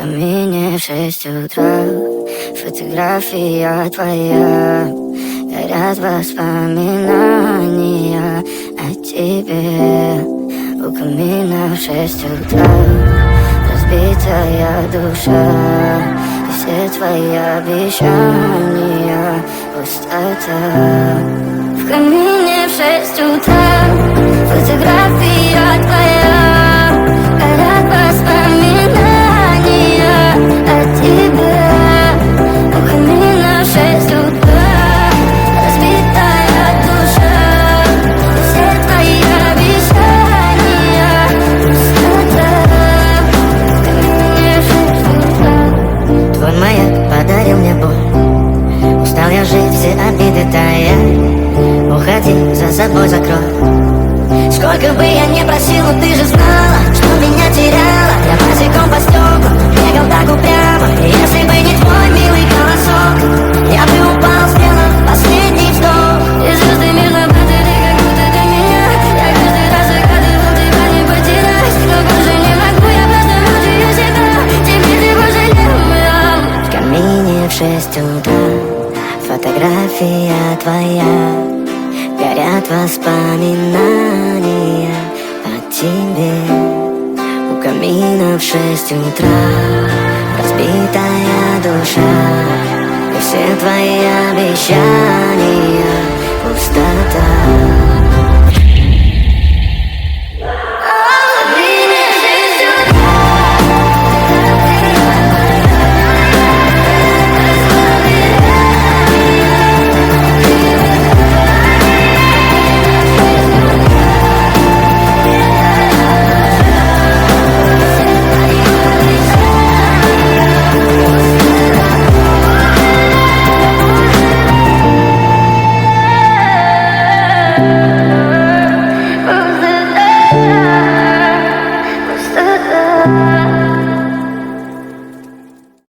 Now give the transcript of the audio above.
камине в 6 утра, фотография твоя, горят воспоминания о тебе. У камина в 6 утра, разбитая душа, и все твои обещания пустота. В камине в 6 утра, фотография твоя, горят воспоминания о тебе. У камина в 6 утра, разбитая душа, и все твои обещания пустота. В камине в 6 утра. Твой маяк подарил мне боль, устал я жить, все обиды тая. Уходи, за собой закрой. Сколько бы я ни просил, но ты же знала, что меня теряла. Я босиком по стеклам бегал так упрямо, и если бы не твой милый голосок, я бы упал, сделав последний вздох. И звезды между планеты, ты как будто для меня. Я каждый раз загадывал тебя не потерять, но больше не могу, я просто мучаю себя. Теперь ты пожалел меня. В камине в 6 утра, фотография твоя, горят воспоминания о тебе. У камина в 6 утра, разбитая душа, и все твои обещания пустота.